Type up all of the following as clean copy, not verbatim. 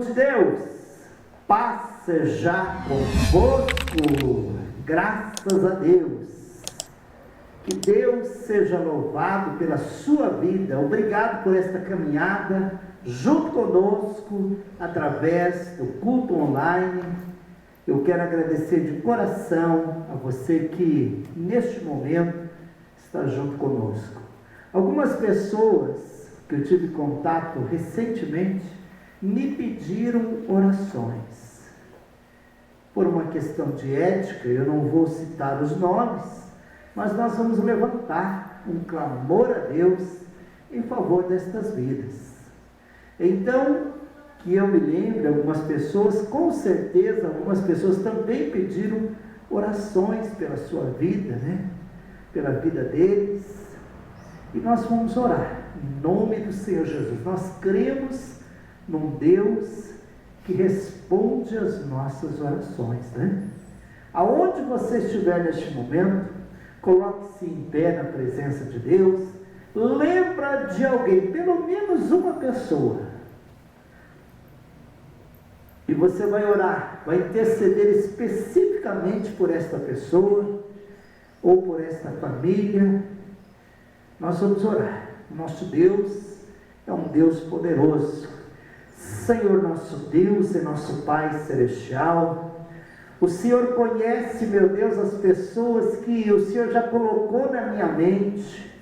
de Deus, paz seja convosco, graças a Deus. Que Deus seja louvado pela sua vida. Obrigado por esta caminhada junto conosco, através do culto online. Eu quero agradecer de coração a você que neste momento está junto conosco. Algumas pessoas que eu tive contato recentemente me pediram orações. Por uma questão de ética, eu não vou citar os nomes, mas nós vamos levantar um clamor a Deus em favor destas vidas. Então, que eu me lembre, algumas pessoas, com certeza, algumas pessoas também pediram orações pela sua vida, né? Pela vida deles. E nós vamos orar, em nome do Senhor Jesus. Nós cremos num Deus que responde às nossas orações, né? Aonde você estiver neste momento, coloque-se em pé na presença de Deus. Lembra de alguém, pelo menos uma pessoa. E você vai orar, vai interceder especificamente por esta pessoa, ou por esta família. Nós vamos orar. O nosso Deus é um Deus poderoso. Senhor nosso Deus e nosso Pai Celestial, o Senhor conhece, meu Deus, as pessoas que o Senhor já colocou na minha mente,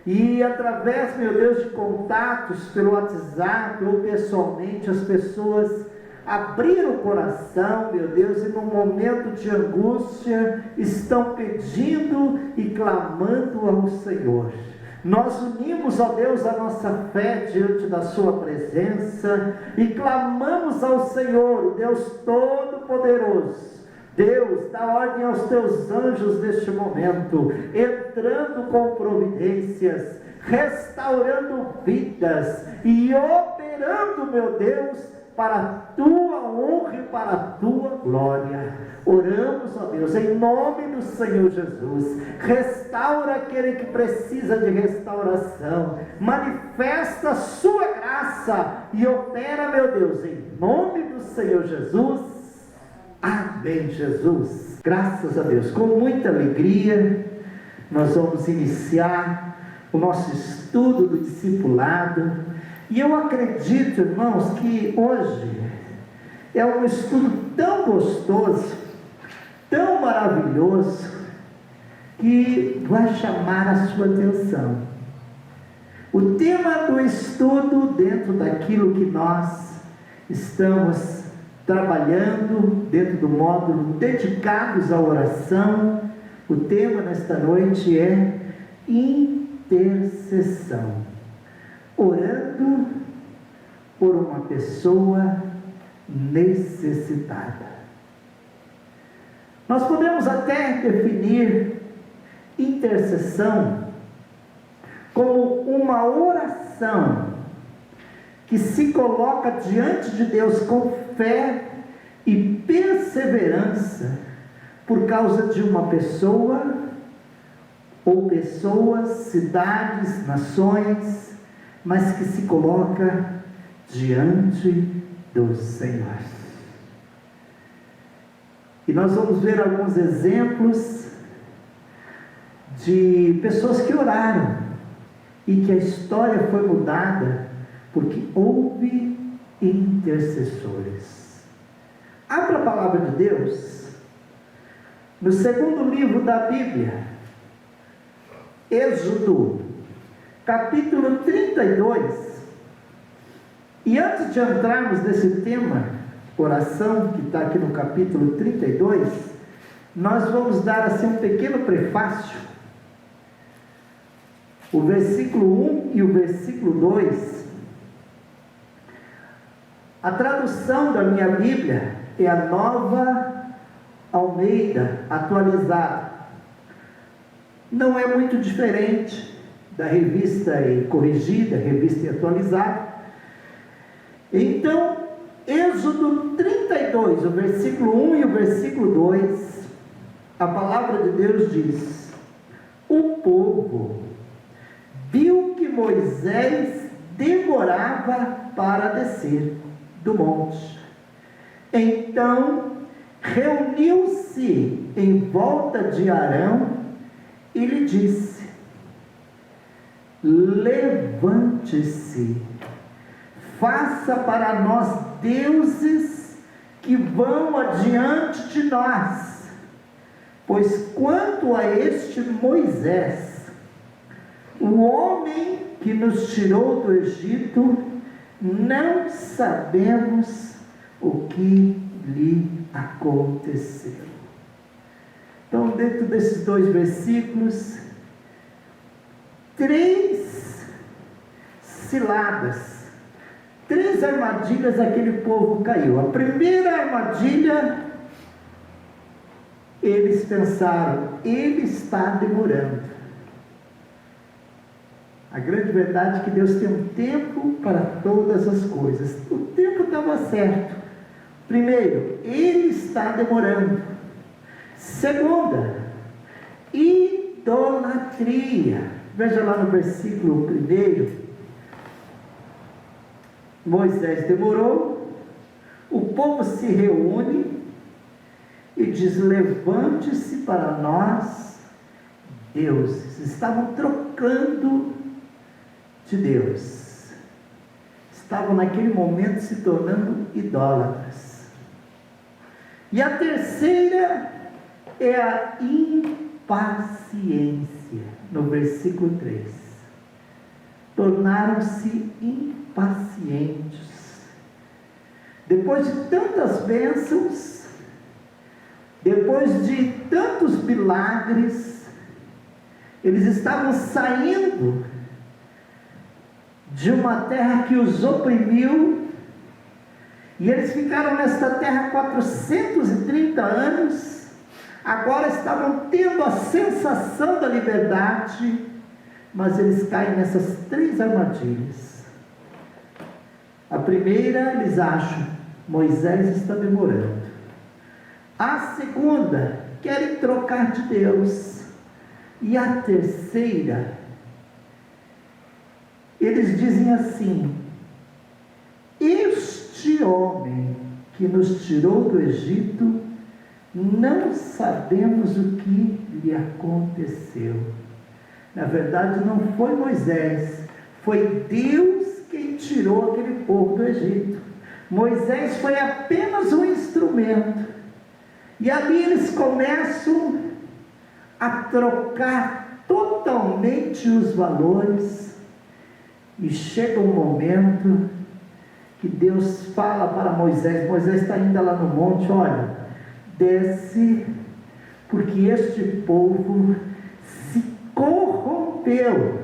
e através, meu Deus, de contatos pelo WhatsApp ou pessoalmente, as pessoas abriram o coração, meu Deus, e num momento de angústia estão pedindo e clamando ao Senhor. Nós unimos, ó Deus, a nossa fé diante da sua presença e clamamos ao Senhor, o Deus Todo-Poderoso. Deus, dá ordem aos teus anjos neste momento, entrando com providências, restaurando vidas e operando, meu Deus, para a tua honra e para a tua glória. Oramos, ó Deus, em nome do Senhor Jesus. Restaura aquele que precisa de restauração. Manifesta a sua graça e opera, meu Deus, em nome do Senhor Jesus. Amém, Jesus. Graças a Deus. Com muita alegria, nós vamos iniciar o nosso estudo do discipulado. E eu acredito, irmãos, que hoje é um estudo tão gostoso, tão maravilhoso, que vai chamar a sua atenção. O tema do estudo, dentro daquilo que nós estamos trabalhando, dentro do módulo dedicados à oração, o tema nesta noite é intercessão. Orando por uma pessoa necessitada. Nós podemos até definir intercessão como uma oração que se coloca diante de Deus com fé e perseverança por causa de uma pessoa ou pessoas, cidades, nações, mas que se coloca diante do Senhor. E nós vamos ver alguns exemplos de pessoas que oraram e que a história foi mudada porque houve intercessores. Abra a palavra de Deus no segundo livro da Bíblia, Êxodo, capítulo 32, e antes de entrarmos nesse tema, oração, que está aqui no capítulo 32, nós vamos dar assim um pequeno prefácio. O versículo 1 e o versículo 2, a tradução da minha Bíblia é a Nova Almeida atualizada. Não é muito diferente da revista corrigida, revista atualizada. Então, Êxodo 32, o versículo 1 e o versículo 2, a palavra de Deus diz: o povo viu que Moisés demorava para descer do monte. Então reuniu-se em volta de Arão e lhe disse: levante-se, faça para nós deuses que vão adiante de nós, pois quanto a este Moisés, o homem que nos tirou do Egito, não sabemos o que lhe aconteceu. Então, dentro desses 2 versículos, 3 ciladas, 3 armadilhas aquele povo caiu. A primeira armadilha, eles pensaram: ele está demorando. A grande verdade é que Deus tem um tempo para todas as coisas. O tempo estava certo. Primeiro, ele está demorando. Segunda, idolatria. Veja lá no versículo 1. Moisés demorou, o povo se reúne e diz: levante-se para nós deuses. Estavam trocando de Deus, estavam naquele momento se tornando idólatras. E a terceira é a impaciência, no versículo 3. Tornaram-se impacientes. Depois de tantas bênçãos, depois de tantos milagres, eles estavam saindo de uma terra que os oprimiu, e eles ficaram nesta terra 430 anos, agora estavam tendo a sensação da liberdade, mas eles caem nessas 3 armadilhas. A primeira, eles acham: Moisés está demorando. A segunda, querem trocar de Deus. E a terceira, eles dizem assim: este homem que nos tirou do Egito, não sabemos o que lhe aconteceu. Na verdade, não foi Moisés, foi Deus quem tirou aquele povo do Egito. Moisés foi apenas um instrumento. E ali eles começam a trocar totalmente os valores, e chega um momento que Deus fala para Moisés. Moisés está ainda lá no monte: olha, desce, porque este povo se corrompeu.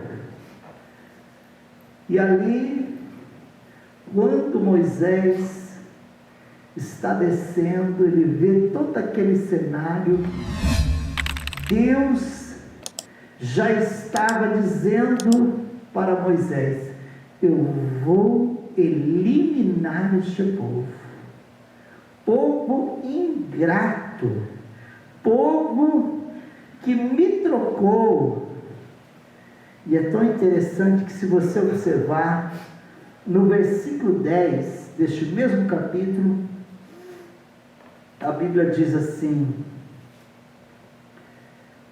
E ali, quando Moisés está descendo, ele vê todo aquele cenário. Deus já estava dizendo para Moisés: eu vou eliminar este povo, povo ingrato, povo que me trocou. E é tão interessante que, se você observar no versículo 10 deste mesmo capítulo, a Bíblia diz assim,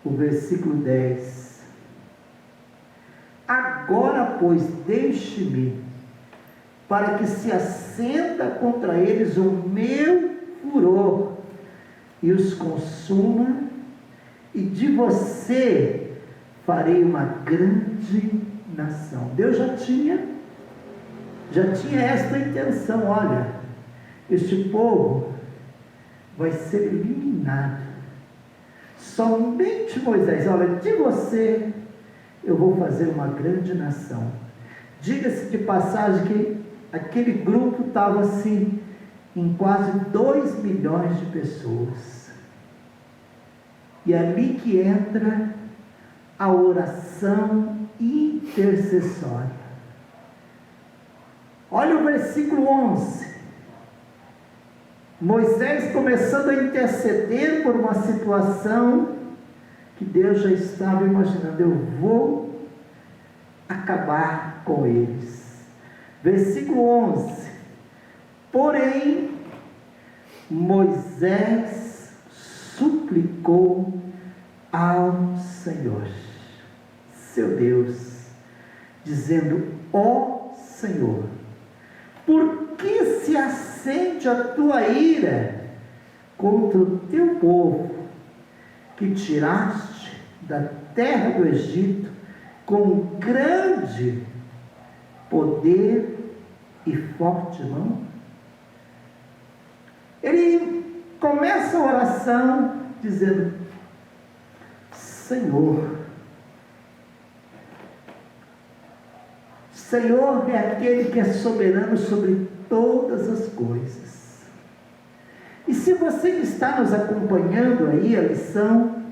o versículo 10: agora, pois, deixe-me, para que se acenda contra eles o meu furor e os consuma, e de você farei uma grande nação. Deus já tinha esta intenção: olha, este povo vai ser eliminado. Somente Moisés: olha, de você eu vou fazer uma grande nação. Diga-se de passagem que aquele grupo estava assim em quase 2 milhões de pessoas. E é ali que entra a oração intercessória. Olha o versículo 11. Moisés começando a interceder por uma situação que Deus já estava imaginando: eu vou acabar com eles. Versículo 11: Porém, Moisés suplicou ao Senhor, seu Deus, dizendo: ó Senhor, por que se acende a tua ira contra o teu povo, que tiraste da terra do Egito com grande poder e forte mão? Ele começa a oração dizendo: Senhor é aquele que é soberano sobre todas as coisas. E se você está nos acompanhando aí, a lição,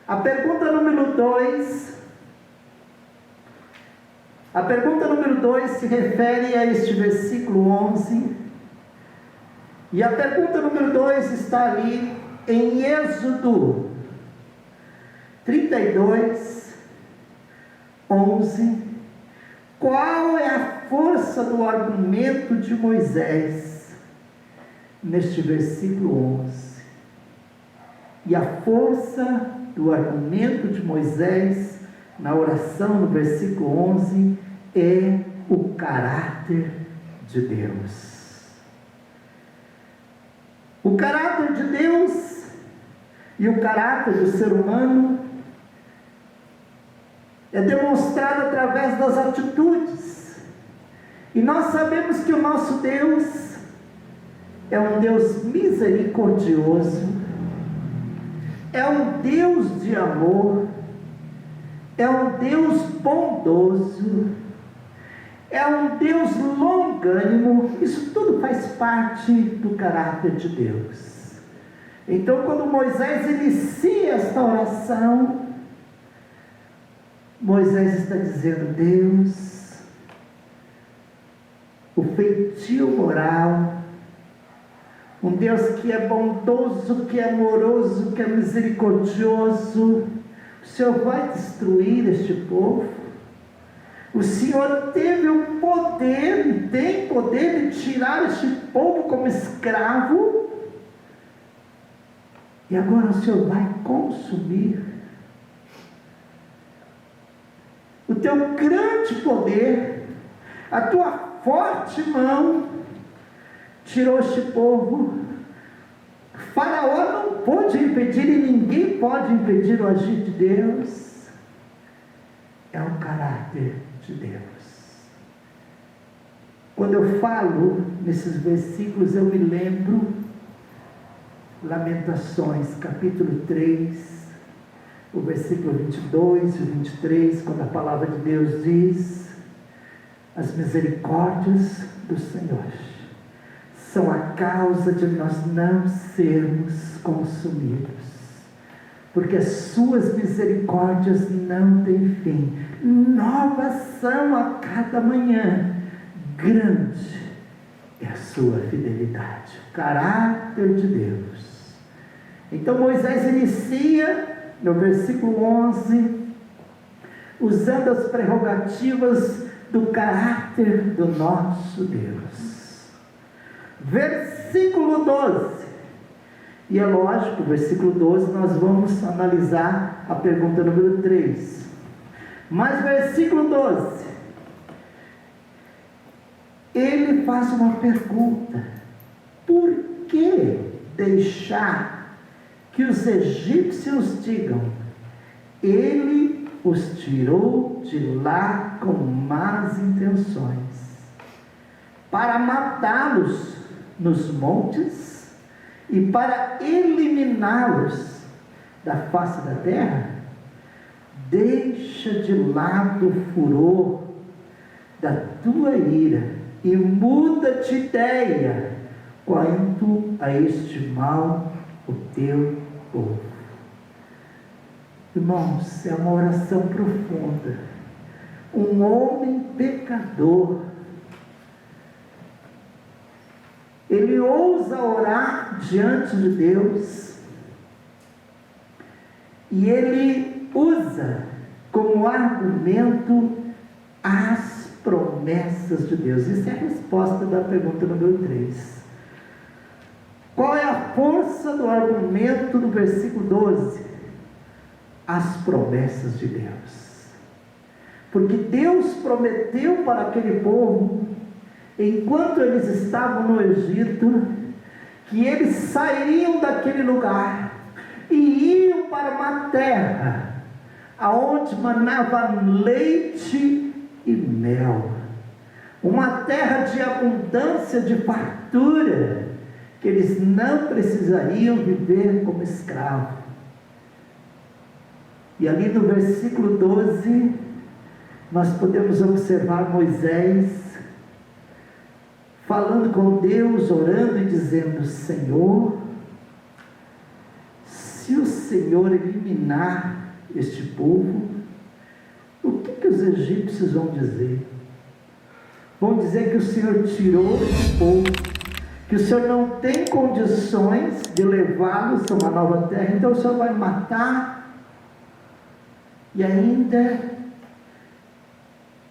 a pergunta número 2, se refere a este versículo 11, e a pergunta número 2 está ali em Êxodo 32, 11, qual é a força do argumento de Moisés neste versículo 11? E a força do argumento de Moisés na oração no versículo 11 é o caráter de Deus. O caráter de Deus e o caráter do ser humano é demonstrado através das atitudes. E nós sabemos que o nosso Deus é um Deus misericordioso, é um Deus de amor, é um Deus bondoso, é um Deus longânimo. Isso tudo faz parte do caráter de Deus. Então, quando Moisés inicia esta oração, Moisés está dizendo: Deus, o feitio moral, um Deus que é bondoso, que é amoroso, que é misericordioso, o Senhor vai destruir este povo? O Senhor teve o poder e tem poder de tirar este povo como escravo, e agora o Senhor vai consumir? O teu grande poder, a tua forte mão tirou este povo. Faraó não pôde impedir, e ninguém pode impedir o agir de Deus. É o caráter de Deus. Quando eu falo nesses versículos, eu me lembro Lamentações, capítulo 3, o versículo 22 e 23, quando a palavra de Deus diz: as misericórdias do Senhor são a causa de nós não sermos consumidos, porque as suas misericórdias não têm fim, novas são a cada manhã, grande é a sua fidelidade. O caráter de Deus. Então Moisés inicia no versículo 11, usando as prerrogativas do caráter do nosso Deus. Versículo 12, e é lógico, versículo 12 nós vamos analisar a pergunta número 3, mas versículo 12, ele faz uma pergunta: por que deixar que os egípcios digam, ele os tirou de lá com más intenções, para matá-los nos montes e para eliminá-los da face da terra? Deixa de lado o furor da tua ira e muda de ideia quanto a este mal o teu povo. Irmãos, é uma oração profunda. Um homem pecador, ele ousa orar diante de Deus, e ele usa como argumento as promessas promessas de Deus. Isso é a resposta da pergunta número 3. Qual é a força do argumento do versículo 12? As promessas de Deus. Porque Deus prometeu para aquele povo, enquanto eles estavam no Egito, que eles sairiam daquele lugar e iam para uma terra aonde manava leite e mel, uma terra de abundância, de fartura, que eles não precisariam viver como escravos. E ali no versículo 12, nós podemos observar Moisés falando com Deus, orando e dizendo: Senhor, se o Senhor eliminar este povo, o que os egípcios vão dizer? Vão dizer que o Senhor tirou o povo, que o Senhor não tem condições de levá-los a uma nova terra, então o Senhor vai matar. E ainda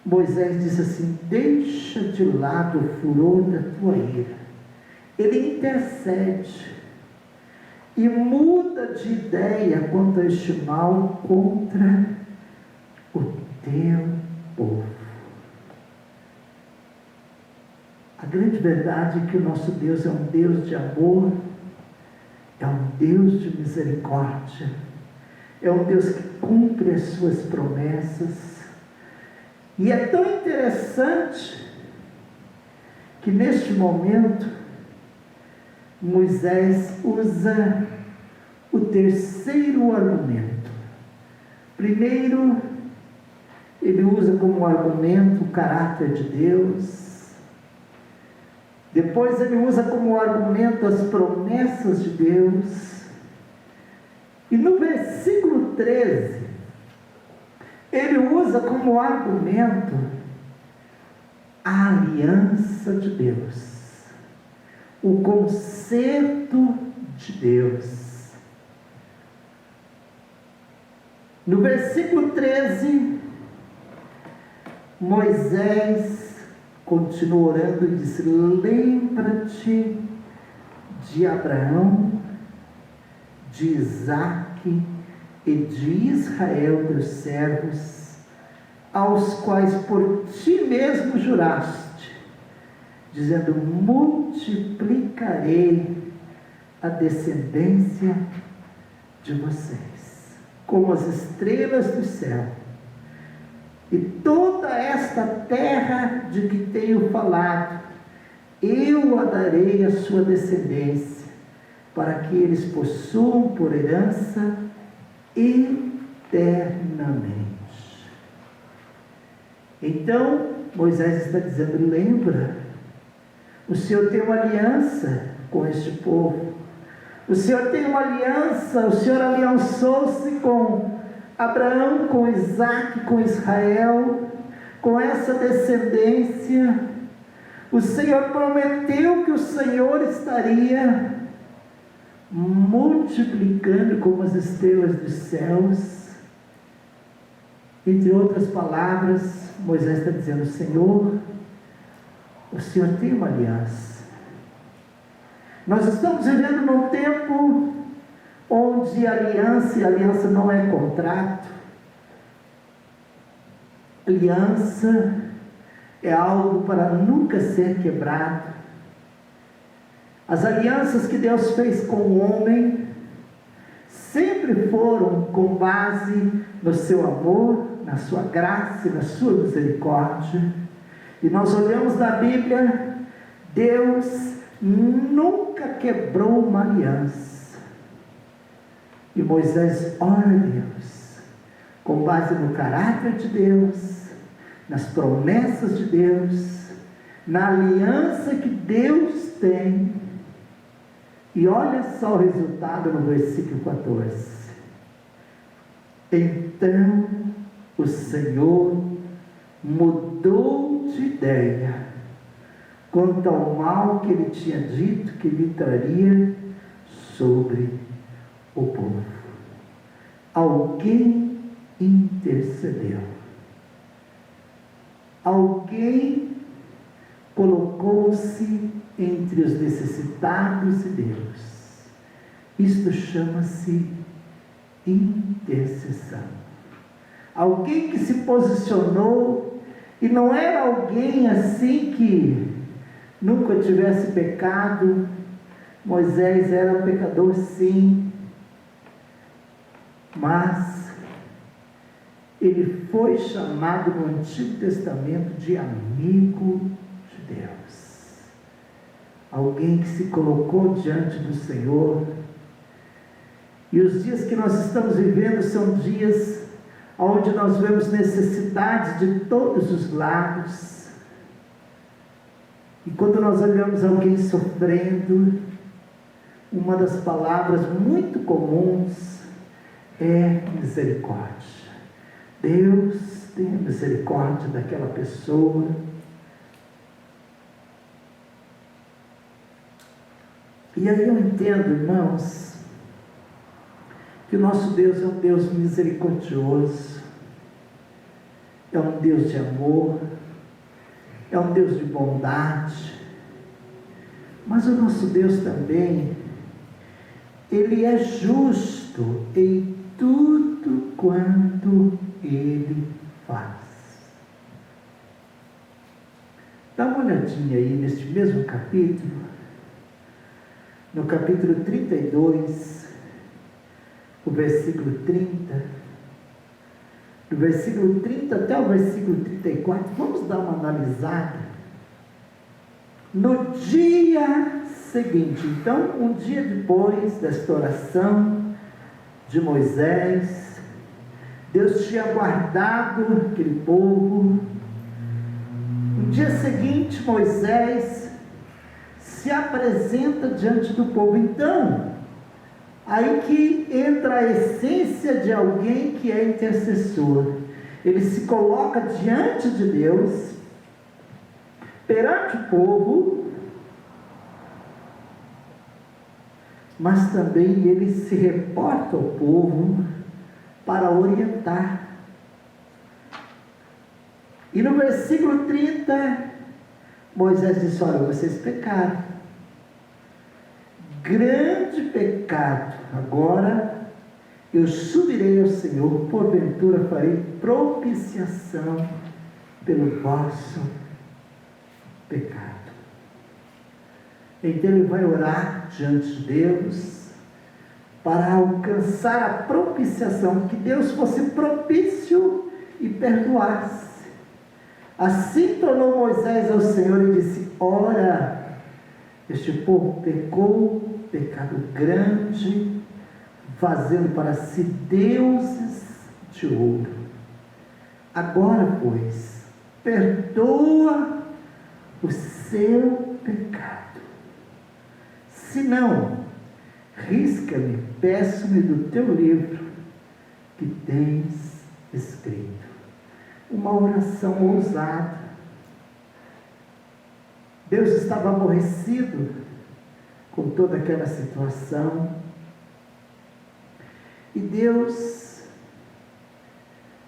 Moisés disse assim: deixa de lado o furor da tua ira. Ele intercede e muda de ideia quanto a este mal contra o teu povo. A grande verdade é que o nosso Deus é um Deus de amor, é um Deus de misericórdia, é um Deus que cumpre as suas promessas. E é tão interessante que neste momento Moisés usa o terceiro argumento. Primeiro, ele usa como argumento o caráter de Deus. Depois ele usa como argumento as promessas de Deus. E no versículo 13, ele usa como argumento a aliança de Deus, o conserto de Deus. No versículo 13, Moisés continua orando e diz: lembra-te de Abraão, de Isaque e de Israel, teus servos, aos quais por ti mesmo juraste, dizendo: multiplicarei a descendência de vocês, como as estrelas do céu. E toda esta terra de que tenho falado, eu a darei à sua descendência, para que eles possuam por herança eternamente. Então, Moisés está dizendo: lembra, o Senhor tem uma aliança com este povo, o Senhor tem uma aliança, o Senhor aliançou-se com Abraão, com Isaque, com Israel, com essa descendência. O Senhor prometeu que o Senhor estaria multiplicando como as estrelas dos céus. Entre outras palavras, Moisés está dizendo: Senhor, o Senhor tem uma aliança. Nós estamos vivendo num tempo onde aliança não é contrato. Aliança é algo para nunca ser quebrado. As alianças que Deus fez com o homem sempre foram com base no seu amor, na sua graça e na sua misericórdia. E nós olhamos na Bíblia, Deus nunca quebrou uma aliança. E Moisés ora a Deus, com base no caráter de Deus, nas promessas de Deus, na aliança que Deus tem. E olha só o resultado no versículo 14. Então o Senhor mudou de ideia quanto ao mal que ele tinha dito que lhe traria sobre o povo. Alguém intercedeu. Alguém colocou-se entre os necessitados e Deus. Isto chama-se intercessão. Alguém que se posicionou, e não era alguém assim que nunca tivesse pecado. Moisés era pecador, sim, mas ele foi chamado no Antigo Testamento de amigo de Deus. Alguém que se colocou diante do Senhor. E os dias que nós estamos vivendo são dias onde nós vemos necessidades de todos os lados. E quando nós olhamos alguém sofrendo, uma das palavras muito comuns é misericórdia. Deus tenha misericórdia daquela pessoa. E aí eu entendo, irmãos, que o nosso Deus é um Deus misericordioso, é um Deus de amor, é um Deus de bondade, mas o nosso Deus também, Ele é justo em tudo quanto Ele faz. Dá uma olhadinha aí neste mesmo capítulo, no capítulo 32, o versículo 30, do versículo 30 até o versículo 34, vamos dar uma analisada. No dia seguinte, então, um dia depois desta oração de Moisés, Deus tinha guardado aquele povo. No dia seguinte, Moisés se apresenta diante do povo. Então, aí que entra a essência de alguém que é intercessor. Ele se coloca diante de Deus, perante o povo, mas também ele se reporta ao povo para orientar. E no versículo 30, Moisés disse: olha, vocês pecaram, grande pecado. Agora eu subirei ao Senhor, porventura farei propiciação pelo vosso pecado. Então ele vai orar diante de Deus para alcançar a propiciação, que Deus fosse propício e perdoasse. Assim tornou Moisés ao Senhor e disse: ora, este povo pecou, pecado grande, fazendo para si deuses de ouro. Agora, pois, perdoa o seu pecado. Se não, risca-me, peço-me do teu livro que tens escrito. Uma oração ousada. Deus estava aborrecido com toda aquela situação. E Deus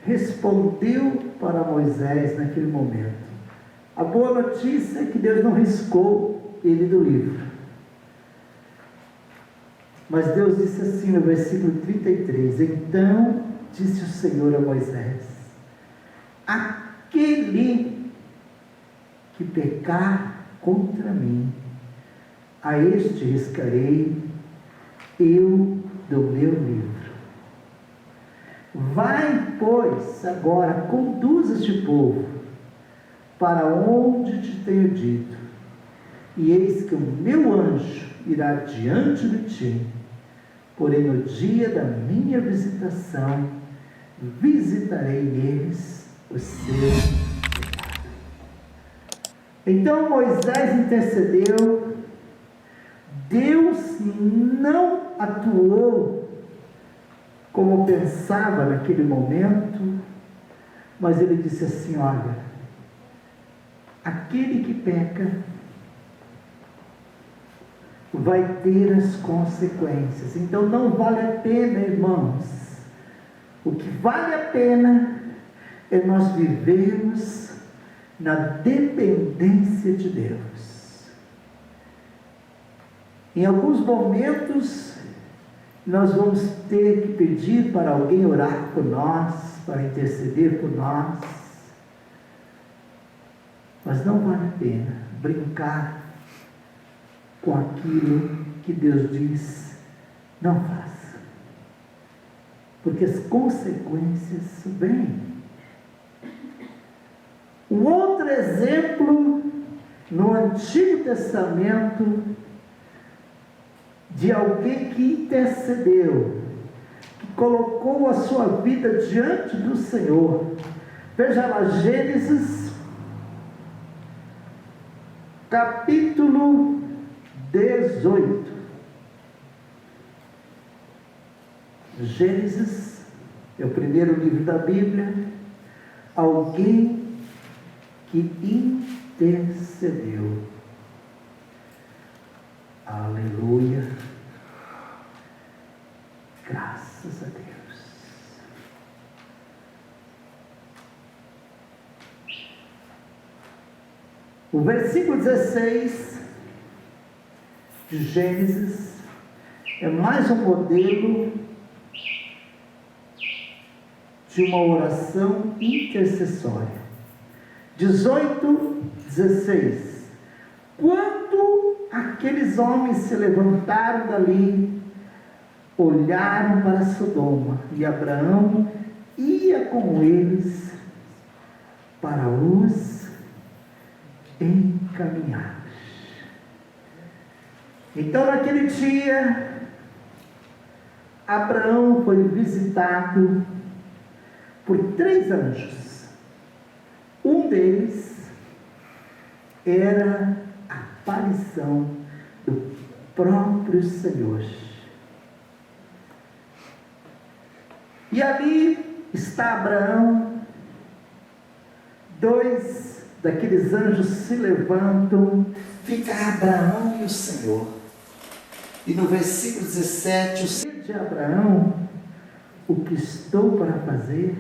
respondeu para Moisés naquele momento. A boa notícia é que Deus não riscou ele do livro. Mas Deus disse assim no versículo 33, então disse o Senhor a Moisés: aquele que pecar contra mim, a este riscarei eu do meu livro. Vai, pois, agora, conduz este povo para onde te tenho dito, e eis que o meu anjo irá diante de ti, porém no dia da minha visitação, visitarei eles o seu pecado. Então Moisés intercedeu. Deus não atuou como pensava naquele momento, mas ele disse assim: olha, aquele que peca vai ter as consequências. Então não vale a pena, irmãos. O que vale a pena é nós vivermos na dependência de Deus. Em alguns momentos, nós vamos ter que pedir para alguém orar por nós, para interceder por nós, mas não vale a pena brincar com aquilo que Deus diz, não faça, porque as consequências vêm. Um outro exemplo no Antigo Testamento de alguém que intercedeu, que colocou a sua vida diante do Senhor. Veja lá, Gênesis capítulo 18. Gênesis é o primeiro livro da Bíblia. Alguém que intercedeu. Aleluia. Graças a Deus. O versículo 16 de Gênesis é mais um modelo de uma oração intercessória. 18:16. Quando aqueles homens se levantaram dali, olharam para Sodoma, e Abraão ia com eles para os encaminhar. Então, naquele dia, Abraão foi visitado por 3 anjos. Um deles era a aparição do próprio Senhor. E ali está Abraão. 2 daqueles anjos se levantam, fica Abraão e o Senhor. E no versículo 17, o Senhor de Abraão, o que estou para fazer?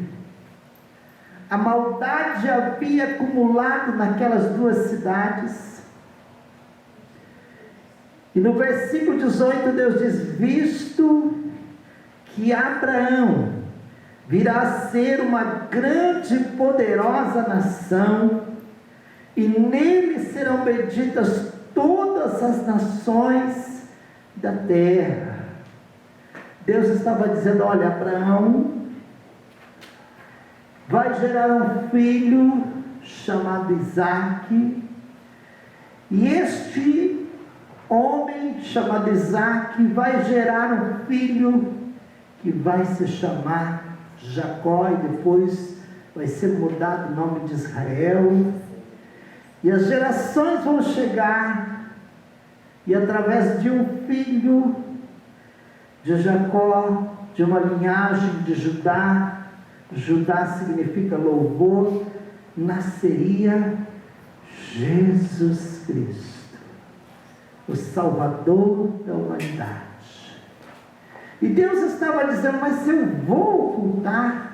A maldade havia acumulado naquelas 2 cidades. E no versículo 18, Deus diz: visto que Abraão virá a ser uma grande e poderosa nação, e nele serão benditas todas as nações da terra. Deus estava dizendo: olha, Abraão vai gerar um filho chamado Isaque, e este homem chamado Isaque vai gerar um filho que vai se chamar Jacó, e depois vai ser mudado o nome de Israel, e as gerações vão chegar, e através de um filho de Jacó, de uma linhagem de Judá, Judá significa louvor, nasceria Jesus Cristo, o Salvador da humanidade. E Deus estava dizendo: mas eu vou ocultar,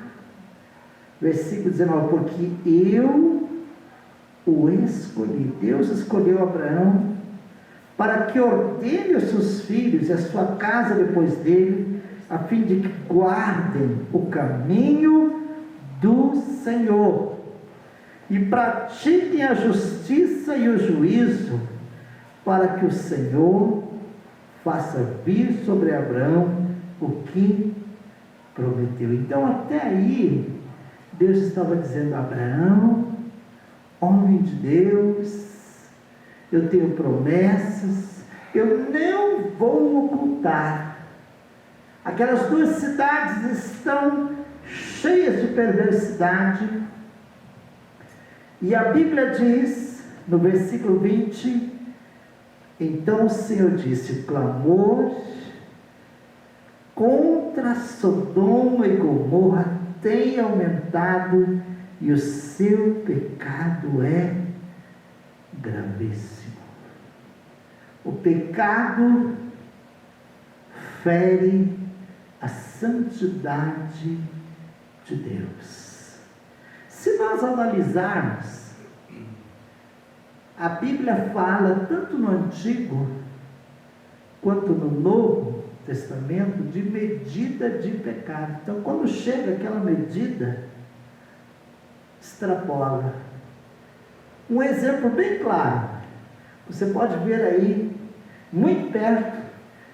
versículo 19, porque eu o escolhi. Deus escolheu Abraão para que ordene os seus filhos e a sua casa depois dele, a fim de que guardem o caminho do Senhor e pratiquem a justiça e o juízo, para que o Senhor faça vir sobre Abraão o que prometeu. Então, até aí, Deus estava dizendo: Abraão, homem de Deus, eu tenho promessas, eu não vou ocultar. Aquelas 2 cidades estão cheias de perversidade, e a Bíblia diz, no versículo 20, então o Senhor disse: o clamor contra Sodoma e Gomorra tem aumentado, e o seu pecado é gravíssimo. O pecado fere a santidade de Deus. Se nós analisarmos A Bíblia fala, tanto no Antigo quanto no Novo Testamento, de medida de pecado. Então, quando chega aquela medida, extrapola. Um exemplo bem claro, você pode ver aí, muito perto,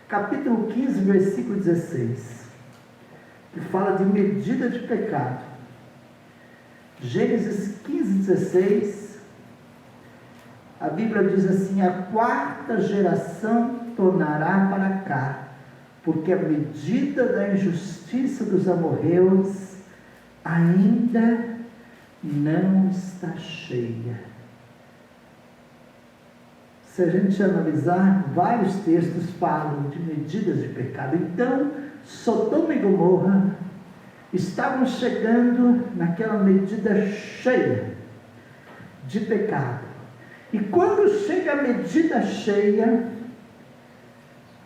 capítulo 15, versículo 16, que fala de medida de pecado. Gênesis 15, 16, a Bíblia diz assim: a quarta geração tornará para cá, porque a medida da injustiça dos amorreus ainda não está cheia. Se a gente analisar, vários textos falam de medidas de pecado. Então, Sodoma e Gomorra estavam chegando naquela medida cheia de pecado. E quando chega a medida cheia,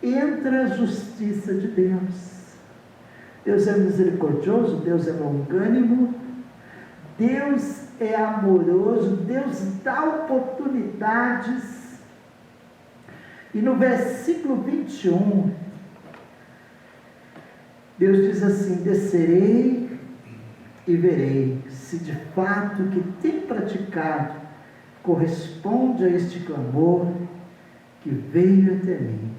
entra a justiça de Deus. Deus é misericordioso, Deus é longânimo, Deus é amoroso, Deus dá oportunidades. E no versículo 21, Deus diz assim: descerei e verei se de fato o que tem praticado corresponde a este clamor que veio até mim.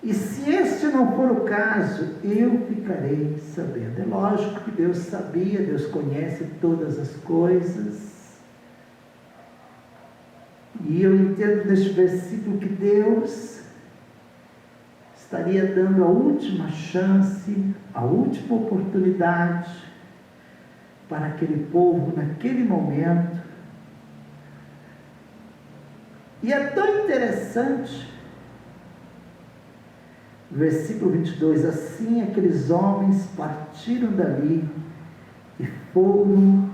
E se este não for o caso, eu ficarei sabendo. É lógico que Deus sabia, Deus conhece todas as coisas. E eu entendo neste versículo que Deus estaria dando a última chance, a última oportunidade para aquele povo naquele momento. E é tão interessante, versículo 22, assim aqueles homens partiram dali e foram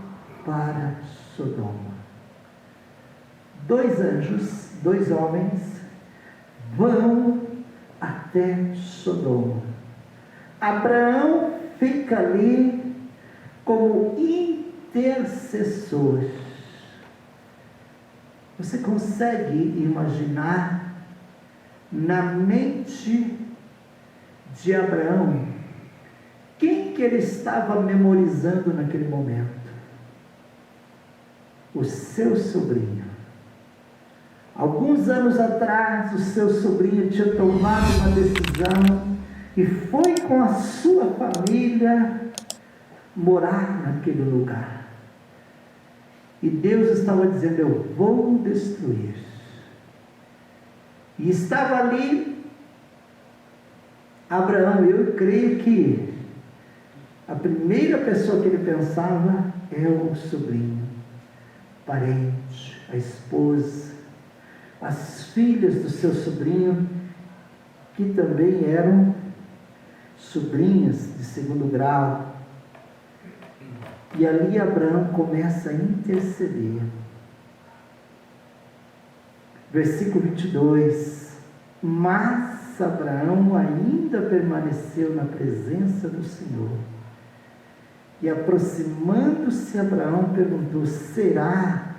para Sodoma. 2 anjos, 2 homens, vão até Sodoma. Abraão fica ali como intercessor. Você consegue imaginar na mente de Abraão quem que ele estava memorizando naquele momento? O seu sobrinho. Alguns anos atrás, o seu sobrinho tinha tomado uma decisão e foi com a sua família morar naquele lugar. E Deus estava dizendo: eu vou destruir. E estava ali Abraão. Eu creio que a primeira pessoa que ele pensava é o sobrinho, parente, a esposa, as filhas do seu sobrinho, que também eram sobrinhas de segundo grau. E ali Abraão começa a interceder. Versículo 22. Mas Abraão ainda permaneceu na presença do Senhor. E aproximando-se Abraão perguntou: será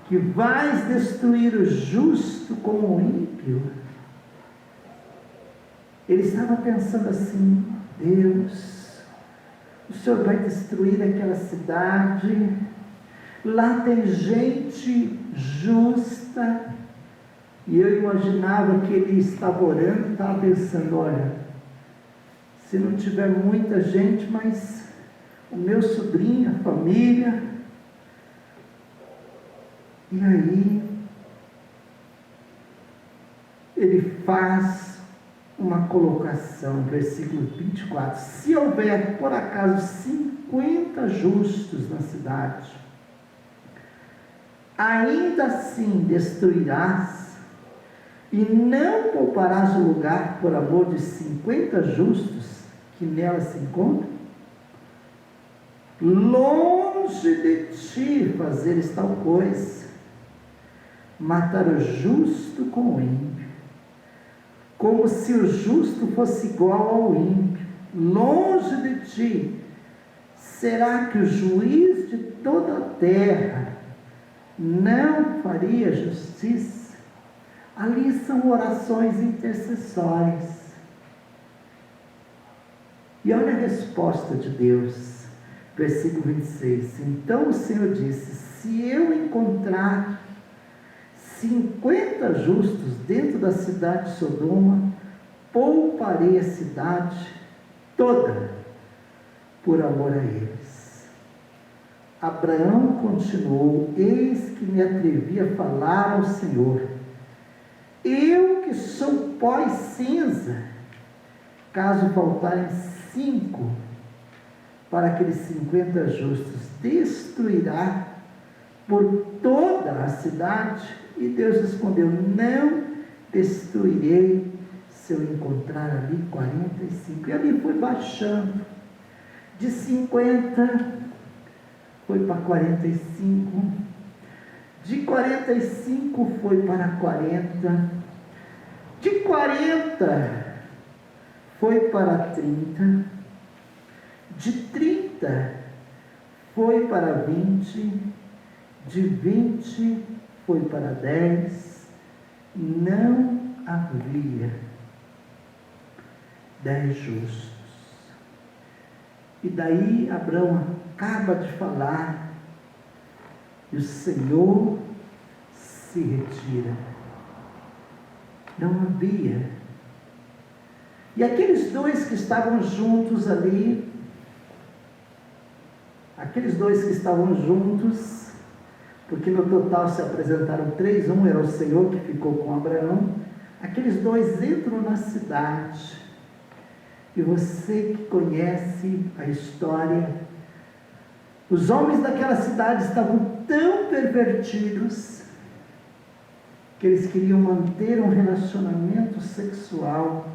que vais destruir o justo como o ímpio? Ele estava pensando assim: Deus, o Senhor vai destruir aquela cidade, lá tem gente justa. E eu imaginava que ele estava orando e estava pensando: olha, se não tiver muita gente, mas o meu sobrinho, a família. E aí ele faz uma colocação, versículo 24: se houver por acaso 50 justos na cidade, ainda assim destruirás e não pouparás o lugar por amor de 50 justos que nela se encontram? Longe de ti fazeres tal coisa, matar o justo com o ímpio, como se o justo fosse igual ao ímpio. Longe de ti será que o juiz de toda a terra não faria justiça. Ali são orações intercessórias. E olha a resposta de Deus, versículo 26. Então o Senhor disse: se eu encontrar 50 justos dentro da cidade de Sodoma, pouparei a cidade toda por amor a eles. Abraão continuou: eis que me atrevi a falar ao Senhor, eu que sou pó e cinza, caso faltarem 5 para aqueles 50 justos, destruirá por toda a cidade? E Deus respondeu: não destruirei se eu encontrar ali 45. E ali foi baixando, de 50 foi para 45, de 45 foi para 40, de 40 foi para 30, de 30 foi para 20, de 20 foi para 10, não havia 10 justos. E daí Abraão acaba de falar, e o Senhor se retira. Não havia. E aqueles dois que estavam juntos ali, porque no total se apresentaram 3, um era o Senhor que ficou com Abraão, aqueles dois entram na cidade, e você que conhece a história, os homens daquela cidade estavam tão pervertidos, que eles queriam manter um relacionamento sexual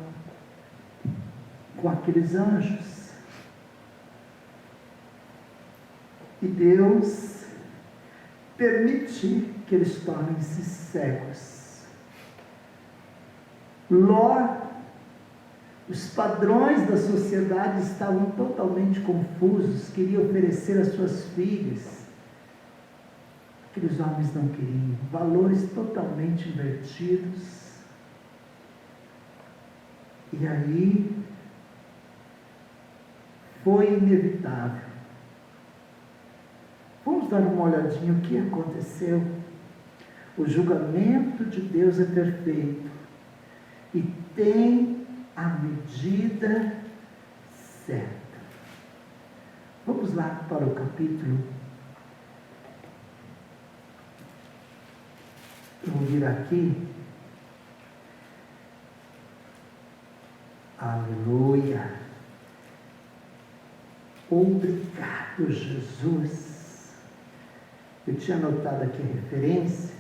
com aqueles anjos. E Deus permite que eles tornem-se cegos. Ló, os padrões da sociedade estavam totalmente confusos, queriam oferecer as suas filhas. Aqueles homens não queriam, valores totalmente invertidos. E aí foi inevitável. Vamos dar uma olhadinha o que aconteceu. O julgamento de Deus é perfeito e tem a medida certa. Vamos lá para o capítulo. Vamos vir aqui. Aleluia. Obrigado, Jesus. Eu tinha anotado aqui a referência,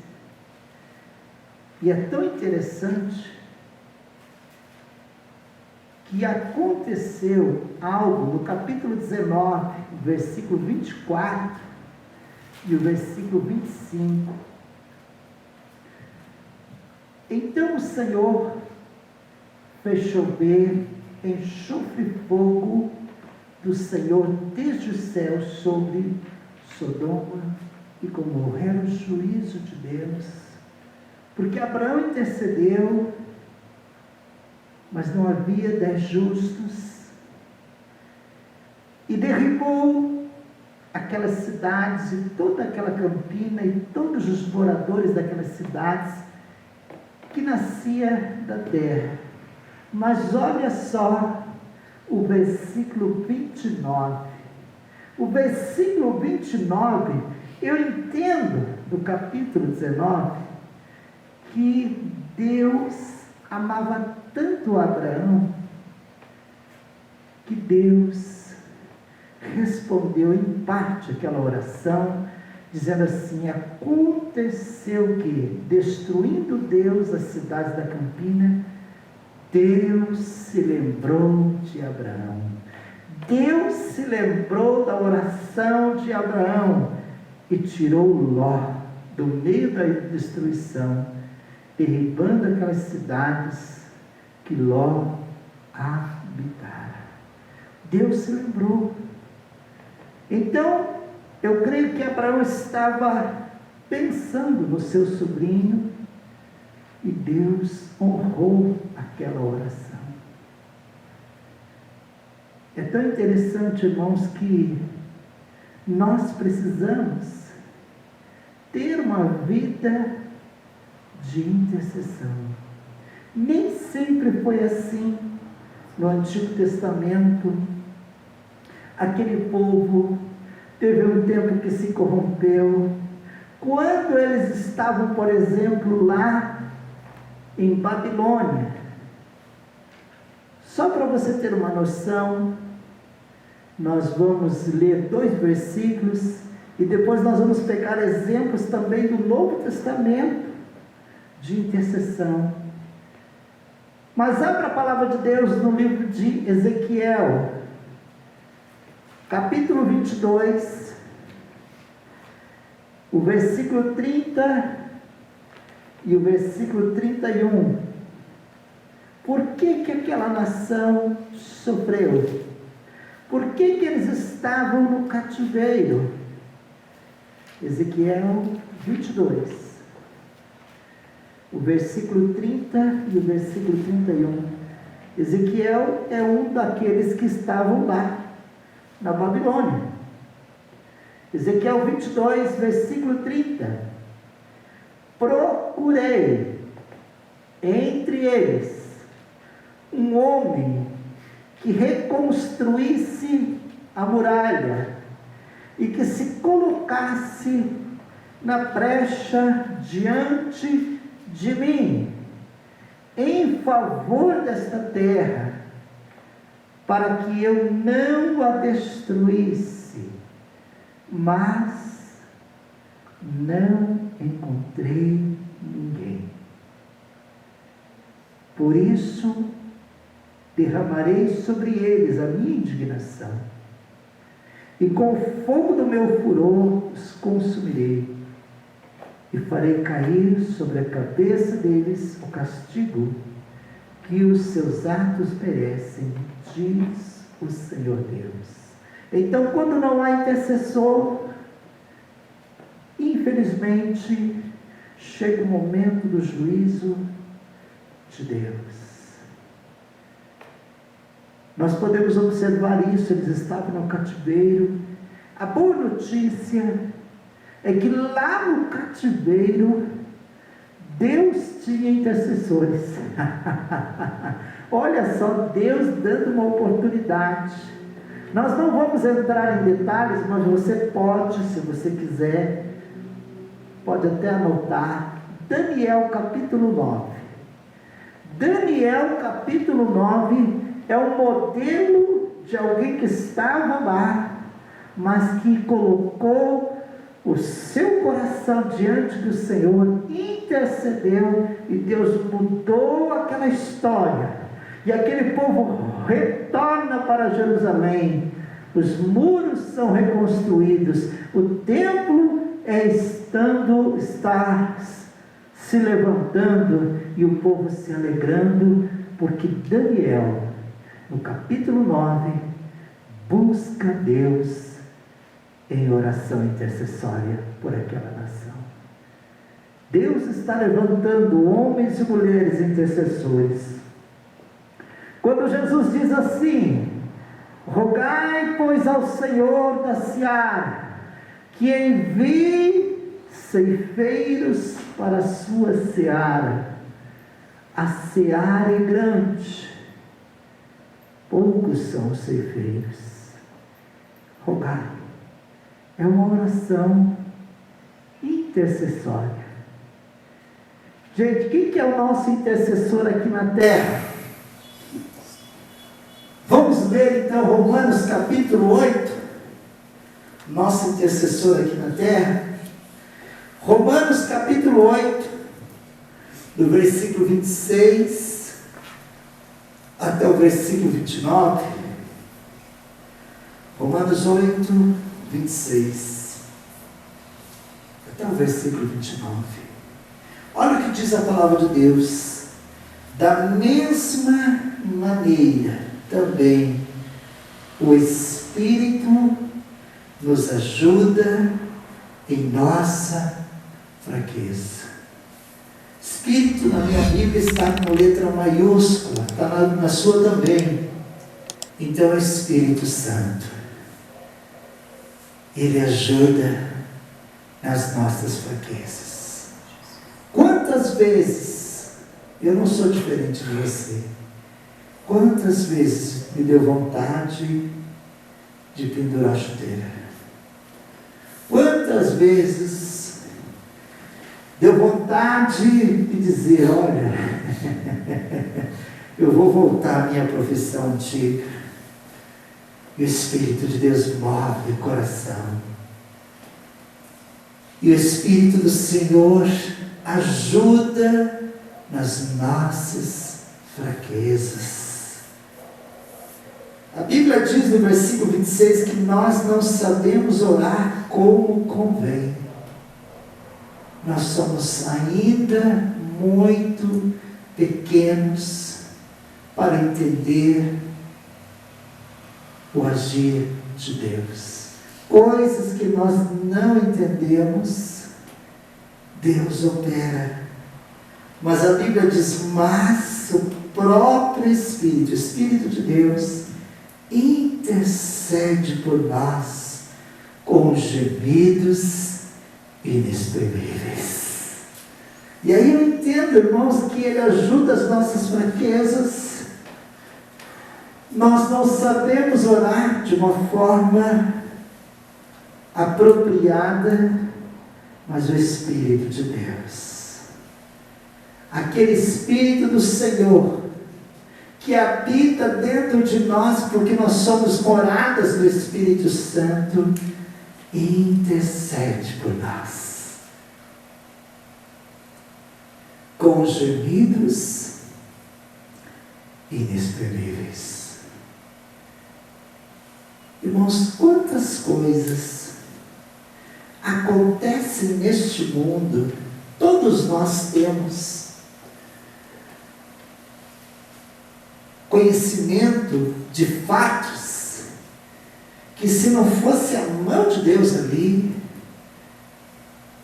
e é tão interessante que aconteceu algo no capítulo 19, versículo 24 e o versículo 25. Então o Senhor fez chover enxofre e fogo do Senhor desde os céus sobre Sodoma e Gomorra. Era o juízo de Deus, porque Abraão intercedeu, mas não havia 10 justos, e derribou aquelas cidades e toda aquela campina e todos os moradores daquelas cidades que nascia da terra. Mas olha só o versículo 29. O versículo 29, eu entendo do capítulo 19 que Deus amava tanto Abraão que Deus respondeu em parte aquela oração, dizendo assim: aconteceu que, destruindo Deus as cidades da campina, Deus se lembrou de Abraão. Deus se lembrou da oração de Abraão e tirou Ló do meio da destruição, derribando aquelas cidades que Ló habitara. Deus se lembrou. Então, eu creio que Abraão estava pensando no seu sobrinho, e Deus honrou aquela oração. É tão interessante, irmãos, que nós precisamos ter uma vida de intercessão. Nem sempre foi assim no Antigo Testamento. Aquele povo teve um tempo que se corrompeu. Quando eles estavam, por exemplo, lá em Babilônia, só para você ter uma noção, nós vamos ler 2 versículos e depois nós vamos pegar exemplos também do Novo Testamento de intercessão. Mas abra a palavra de Deus no livro de Ezequiel, capítulo 22, o versículo 30 e o versículo 31. Por que aquela nação sofreu? Por que eles estavam no cativeiro? Ezequiel 22, o versículo 30 e o versículo 31. Ezequiel é um daqueles que estavam lá, na Babilônia. Ezequiel 22, versículo 30. Procurei entre eles um homem que reconstruísse a muralha e que se colocasse na brecha diante de mim, em favor desta terra, para que eu não a destruísse, mas não encontrei ninguém. Por isso, derramarei sobre eles a minha indignação, e com o fogo do meu furor os consumirei, e farei cair sobre a cabeça deles o castigo que os seus atos merecem, diz o Senhor Deus. Então, quando não há intercessor, infelizmente, chega o momento do juízo de Deus. Nós podemos observar isso, eles estavam no cativeiro. A boa notícia é que lá no cativeiro, Deus tinha intercessores. Olha só, Deus dando uma oportunidade. Nós não vamos entrar em detalhes, mas você pode, se você quiser, pode até anotar, Daniel capítulo 9. Daniel capítulo 9 é um modelo de alguém que estava lá, mas que colocou o seu coração diante do Senhor, intercedeu, e Deus mudou aquela história, e aquele povo retorna para Jerusalém, os muros são reconstruídos, o templo está se levantando, e o povo se alegrando, porque Daniel, no capítulo 9, busca Deus em oração intercessória por aquela nação. Deus está levantando homens e mulheres intercessores. Quando Jesus diz assim: rogai, pois, ao Senhor da seara, que envie ceifeiros para a sua seara. A seara é grande, poucos são os ceifeiros. Rogai é uma oração intercessória. Gente, quem que é o nosso intercessor aqui na terra? Vamos ler então Romanos capítulo 8, nosso intercessor aqui na terra. Romanos capítulo 8, do versículo 26 até o versículo 29. Romanos 8, 26 até o versículo 29. Olha o que diz a palavra de Deus: da mesma maneira também o Espírito nos ajuda em nossa fraqueza. Espírito na minha Bíblia está com letra maiúscula, está na sua também. Então é o Espírito Santo. Ele ajuda nas nossas fraquezas. Quantas vezes, eu não sou diferente de você, quantas vezes me deu vontade de pendurar a chuteira? Quantas vezes deu vontade de dizer, olha, eu vou voltar à minha profissão antiga. E o Espírito de Deus move o coração. E o Espírito do Senhor ajuda nas nossas fraquezas. A Bíblia diz no versículo 26 que nós não sabemos orar como convém. Nós somos ainda muito pequenos para entender o agir de Deus. Coisas que nós não entendemos, Deus opera. Mas a Bíblia diz, mas o próprio Espírito, o Espírito de Deus, intercede por nós com gemidos inexprimíveis. E aí eu entendo, irmãos, que Ele ajuda as nossas fraquezas. Nós não sabemos orar de uma forma apropriada, mas o Espírito de Deus, aquele Espírito do Senhor, que habita dentro de nós, porque nós somos moradas do Espírito Santo, intercede por nós, com gemidos inexprimíveis. Irmãos, quantas coisas acontecem neste mundo, todos nós temos conhecimento de fatos, que se não fosse a mão de Deus ali,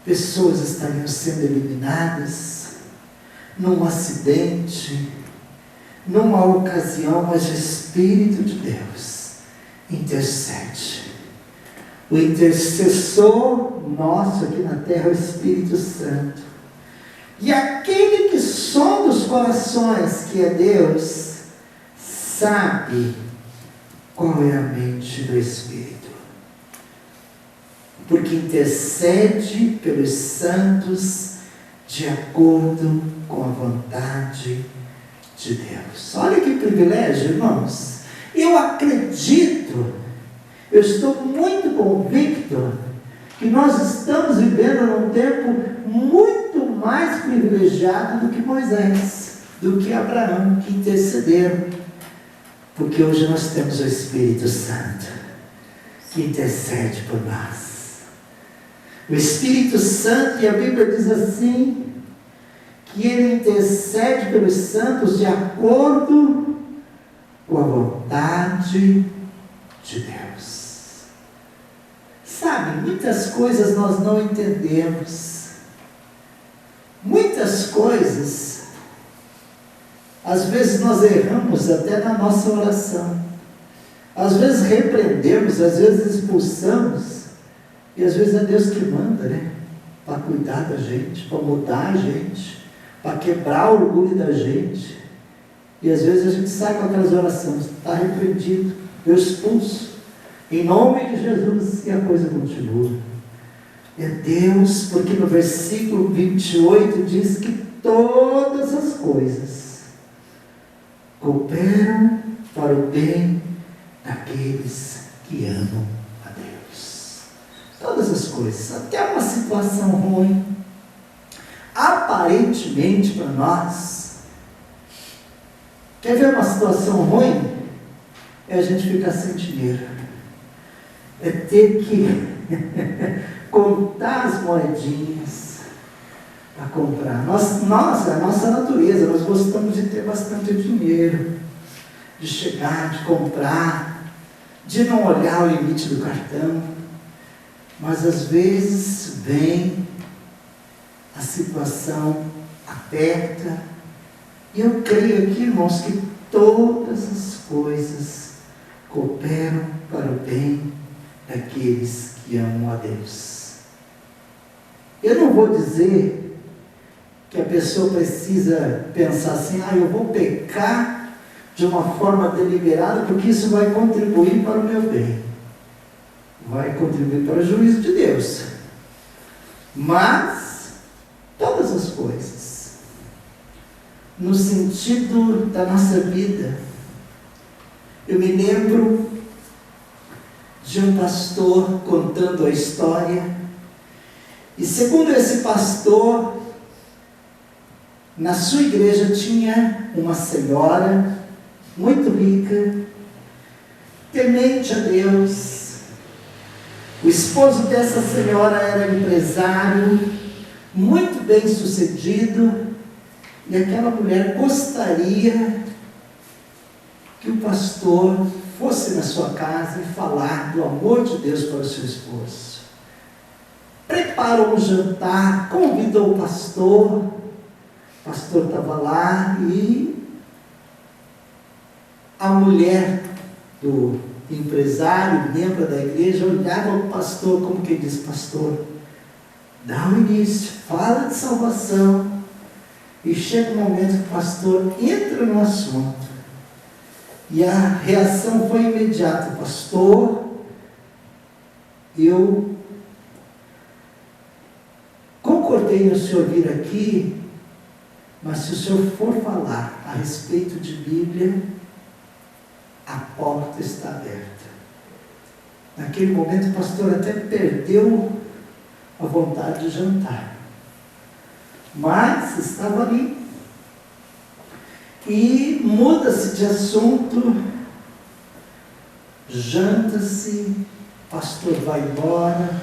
pessoas estariam sendo eliminadas, num acidente, numa ocasião, mas o Espírito de Deus intercede. O intercessor nosso aqui na terra é o Espírito Santo. E aquele que sonda os corações, que é Deus, sabe qual é a mente do Espírito. Porque intercede pelos santos de acordo com a vontade de Deus. Olha que privilégio, irmãos. Eu acredito, eu estou muito convicto que nós estamos vivendo num tempo muito mais privilegiado do que Moisés, do que Abraão, que intercederam. Porque hoje nós temos o Espírito Santo, que intercede por nós. O Espírito Santo, e a Bíblia diz assim, que ele intercede pelos santos de acordo com a vontade de Deus. Sabe, muitas coisas nós não entendemos. Muitas coisas, às vezes nós erramos até na nossa oração. Às vezes repreendemos, às vezes expulsamos, e às vezes é Deus que manda, né? Para cuidar da gente, para mudar a gente, para quebrar o orgulho da gente. E às vezes a gente sai com aquelas orações, está repreendido, eu expulso, em nome de Jesus, e a coisa continua. É Deus, porque no versículo 28 diz que todas as coisas cooperam para o bem daqueles que amam a Deus. Todas as coisas, até uma situação ruim, aparentemente para nós. Quer ver uma situação ruim? É a gente ficar sem dinheiro. É ter que contar as moedinhas para comprar. A nossa natureza, nós gostamos de ter bastante dinheiro, de chegar, de comprar, de não olhar o limite do cartão. Mas às vezes vem a situação aperta. E eu creio aqui, irmãos, que todas as coisas cooperam para o bem daqueles que amam a Deus. Eu não vou dizer que a pessoa precisa pensar assim, eu vou pecar de uma forma deliberada, porque isso vai contribuir para o meu bem. Vai contribuir para o juízo de Deus. Mas, todas as coisas, no sentido da nossa vida, eu me lembro de um pastor contando a história, e segundo esse pastor, na sua igreja tinha uma senhora muito rica, temente a Deus. O esposo dessa senhora era empresário, muito bem sucedido, e aquela mulher gostaria que o pastor fosse na sua casa e falar do amor de Deus para o seu esposo. Preparou um jantar, convidou o pastor estava lá, e a mulher do empresário, membro da igreja, olhava o pastor como quem diz: pastor, dá o início, fala de salvação. E chega um momento que o pastor entra no assunto, e a reação foi imediata: pastor, eu concordei no senhor vir aqui, mas se o senhor for falar a respeito de Bíblia, a porta está aberta. Naquele momento o pastor até perdeu a vontade de jantar, mas estava ali. E muda-se de assunto, janta-se, o pastor vai embora,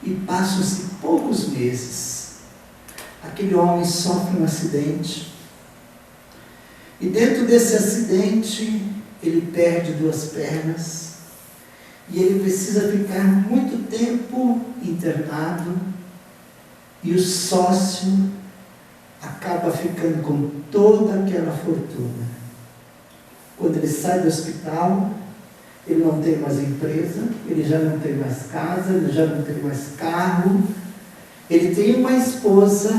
e passam-se poucos meses. Aquele homem sofre um acidente, e dentro desse acidente ele perde 2 pernas, e ele precisa ficar muito tempo internado, e o sócio acaba ficando com toda aquela fortuna. Quando ele sai do hospital, ele não tem mais empresa, ele já não tem mais casa, ele já não tem mais carro, ele tem uma esposa,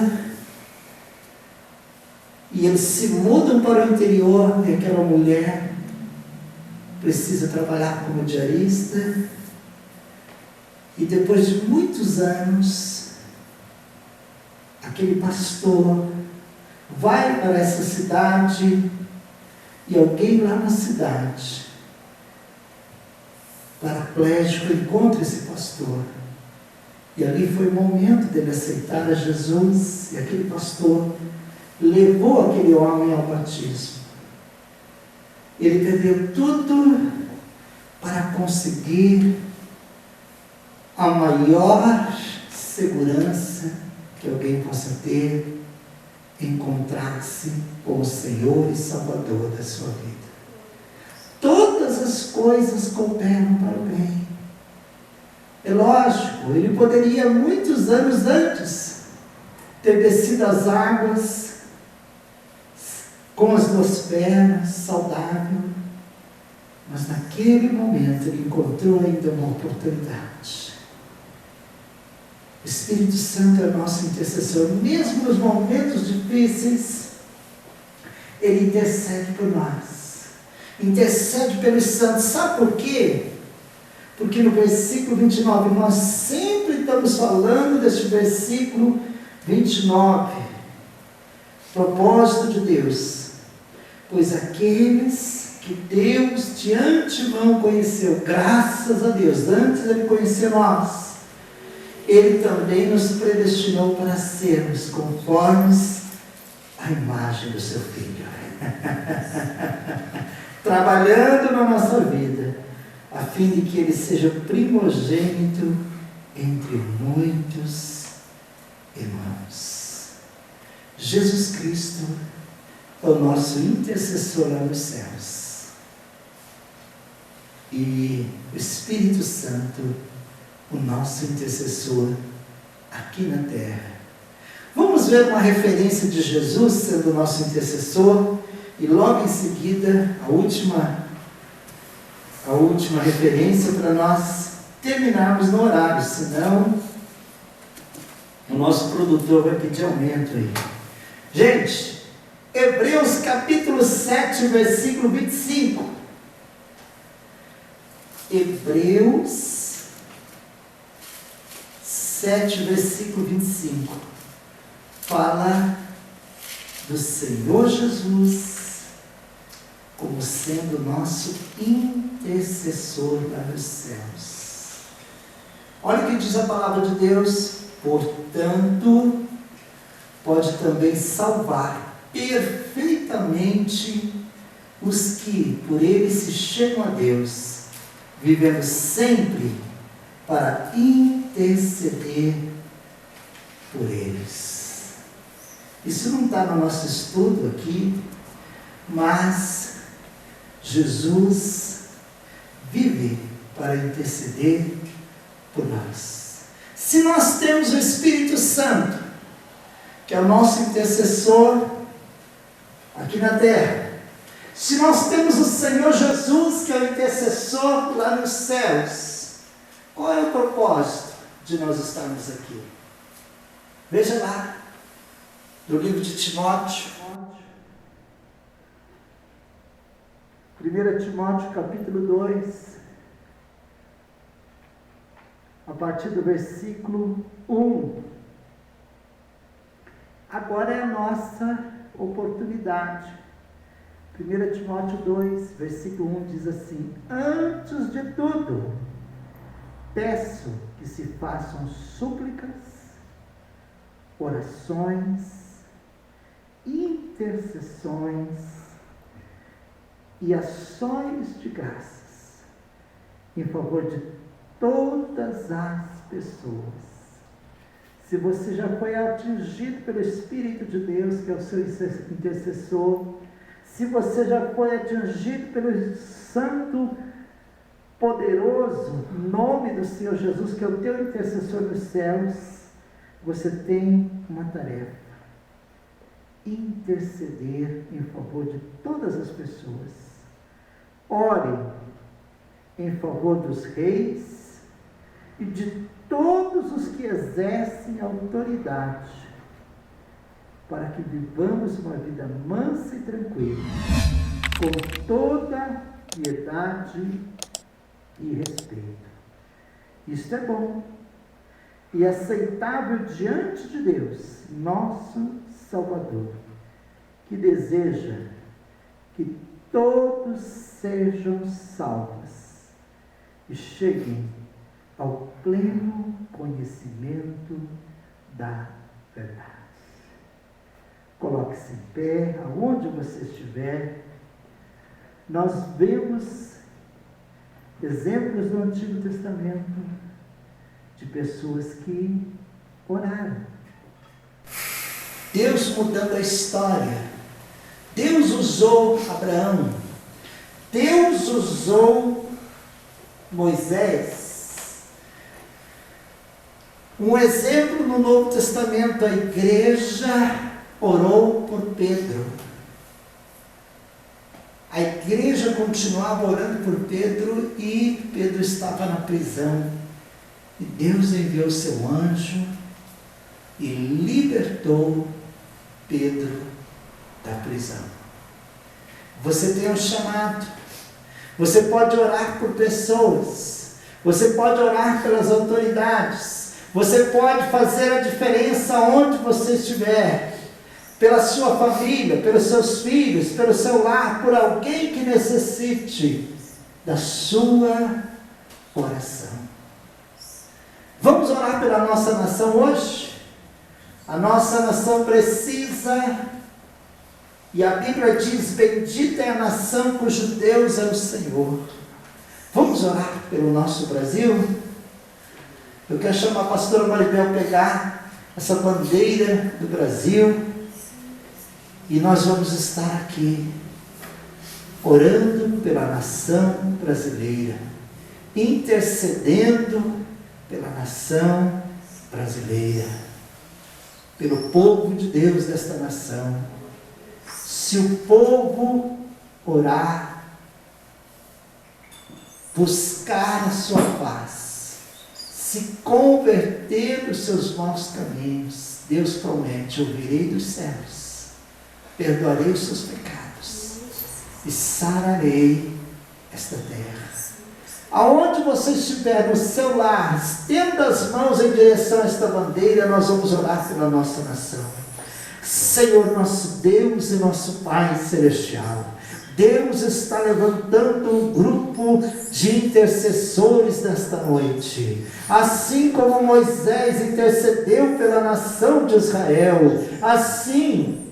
e eles se mudam para o interior, e aquela mulher precisa trabalhar como diarista, e depois de muitos anos, aquele pastor vai para essa cidade, e alguém lá na cidade, paraplégico, encontra esse pastor. E ali foi o momento dele aceitar a Jesus, e aquele pastor levou aquele homem ao batismo. Ele perdeu tudo para conseguir a maior segurança que alguém possa ter, encontrar-se com o Senhor e Salvador da sua vida. Todas as coisas cooperam para o bem. É lógico, ele poderia muitos anos antes ter descido as águas com as 2 pernas, saudável, mas naquele momento ele encontrou ainda uma oportunidade. O Espírito Santo é o nosso intercessor, mesmo nos momentos difíceis, ele intercede por nós, intercede pelos santos. Sabe por quê? Porque no versículo 29, nós sempre estamos falando deste versículo 29, propósito de Deus: pois aqueles que Deus de antemão conheceu, graças a Deus, antes de Ele conhecer nós, Ele também nos predestinou para sermos conformes à imagem do seu Filho. Trabalhando na nossa vida, a fim de que Ele seja primogênito entre muitos irmãos. Jesus Cristo é o nosso intercessor lá nos céus. E o Espírito Santo, o nosso intercessor aqui na terra, ver uma referência de Jesus sendo nosso intercessor e logo em seguida a última referência para nós terminarmos no horário, senão o nosso produtor vai pedir aumento aí. Gente, Hebreus capítulo 7, versículo 25. Hebreus 7, versículo 25. Fala do Senhor Jesus como sendo nosso intercessor lá nos céus. Olha o que diz a palavra de Deus. Portanto, pode também salvar perfeitamente os que por ele se chegam a Deus, vivendo sempre para interceder por eles. Isso não está no nosso estudo aqui, mas Jesus vive para interceder por nós. Se nós temos o Espírito Santo, que é o nosso intercessor aqui na terra, se nós temos o Senhor Jesus, que é o intercessor lá nos céus, qual é o propósito de nós estarmos aqui? Veja lá, no livro de Timóteo, 1 Timóteo capítulo 2, a partir do versículo 1. Agora é a nossa oportunidade. 1 Timóteo 2, versículo 1 diz assim: antes de tudo, peço que se façam súplicas, orações, intercessões e ações de graças em favor de todas as pessoas. Se você já foi atingido pelo Espírito de Deus, que é o seu intercessor, se você já foi atingido pelo Santo poderoso nome do Senhor Jesus, que é o teu intercessor nos céus, você tem uma tarefa: interceder em favor de todas as pessoas. Ore em favor dos reis e de todos os que exercem autoridade, para que vivamos uma vida mansa e tranquila, com toda piedade e respeito. Isto é bom e aceitável diante de Deus, nosso Salvador, que deseja que todos sejam salvos e cheguem ao pleno conhecimento da verdade. Coloque-se em pé, aonde você estiver. Nós vemos exemplos do Antigo Testamento de pessoas que oraram. Deus mudando a história. Deus usou Abraão. Deus usou Moisés. Um exemplo no Novo Testamento, a igreja orou por Pedro. A igreja continuava orando por Pedro e Pedro estava na prisão. E Deus enviou seu anjo e libertou Pedro da prisão. Você tem um chamado. Você pode orar por pessoas. Você pode orar pelas autoridades. Você pode fazer a diferença onde você estiver. Pela sua família, pelos seus filhos, pelo seu lar, por alguém que necessite da sua oração. Vamos orar pela nossa nação hoje? A nossa nação precisa, e a Bíblia diz: bendita é a nação cujo Deus é o Senhor. Vamos orar pelo nosso Brasil? Eu quero chamar a pastora Maribel pegar essa bandeira do Brasil e nós vamos estar aqui orando pela nação brasileira, intercedendo pela nação brasileira. pelo povo de Deus desta nação. Se o povo orar, buscar a sua paz, se converter dos seus maus caminhos, Deus promete: ouvirei dos céus, perdoarei os seus pecados e sararei esta terra. Aonde você estiver no seu lar, estenda as mãos em direção a esta bandeira. Nós vamos orar pela nossa nação. Senhor, nosso Deus e nosso Pai celestial, Deus está levantando um grupo de intercessores nesta noite. Assim como Moisés intercedeu pela nação de Israel, assim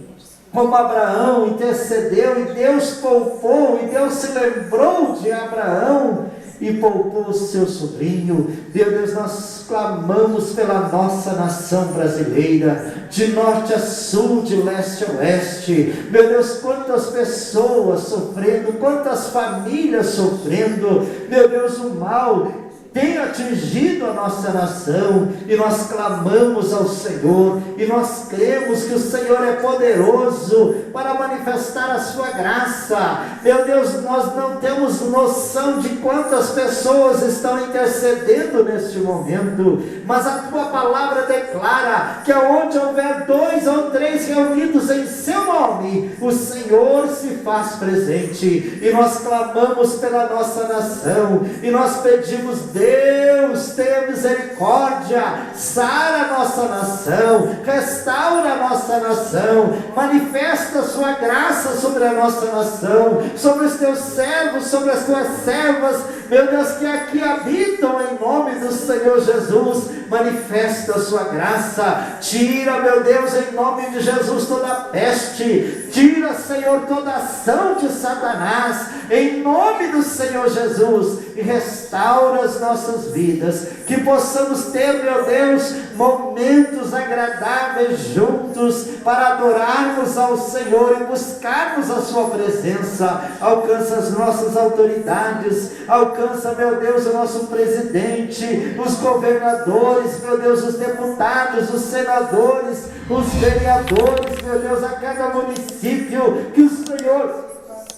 como Abraão intercedeu e Deus poupou, e Deus se lembrou de Abraão e poupou o seu sobrinho. Meu Deus, nós clamamos pela nossa nação brasileira, de norte a sul, de leste a oeste. Meu Deus, quantas pessoas sofrendo, quantas famílias sofrendo. Meu Deus, o mal tem atingido a nossa nação, e nós clamamos ao Senhor, e nós cremos que o Senhor é poderoso para manifestar a sua graça. Meu Deus, nós não temos noção de quantas pessoas estão intercedendo neste momento, mas a tua palavra declara que aonde houver 2 ou 3 reunidos em seu nome, o Senhor se faz presente. E nós clamamos pela nossa nação, e nós pedimos: Deus, tenha misericórdia, sara a nossa nação, restaura a nossa nação, manifesta a sua graça sobre a nossa nação, sobre os teus servos, sobre as tuas servas, meu Deus, que aqui habitam em nome do Senhor Jesus. Manifesta a sua graça, tira, meu Deus, em nome de Jesus, toda peste, tira, Senhor, toda ação de Satanás, em nome do Senhor Jesus, e restaura as nossas vidas, que possamos ter, meu Deus, momentos agradáveis juntos, para adorarmos ao Senhor e buscarmos a sua presença. Alcança as nossas autoridades, alcança, meu Deus, o nosso presidente, os governadores, meu Deus, os deputados, os senadores, os vereadores, meu Deus, a cada município, que o Senhor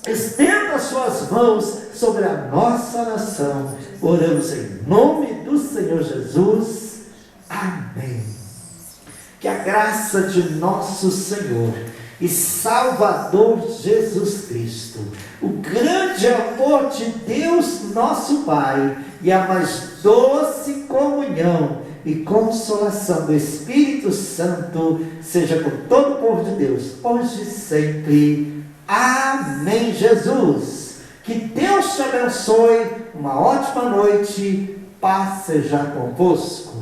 estenda as suas mãos sobre a nossa nação. Oramos em nome do Senhor Jesus. Amém. Que a graça de nosso Senhor e Salvador Jesus Cristo, o grande amor de Deus nosso Pai, e a mais doce comunhão e consolação do Espírito Santo seja com todo o povo de Deus, hoje e sempre. Amém. Jesus, que Deus te abençoe, uma ótima noite, paz seja convosco.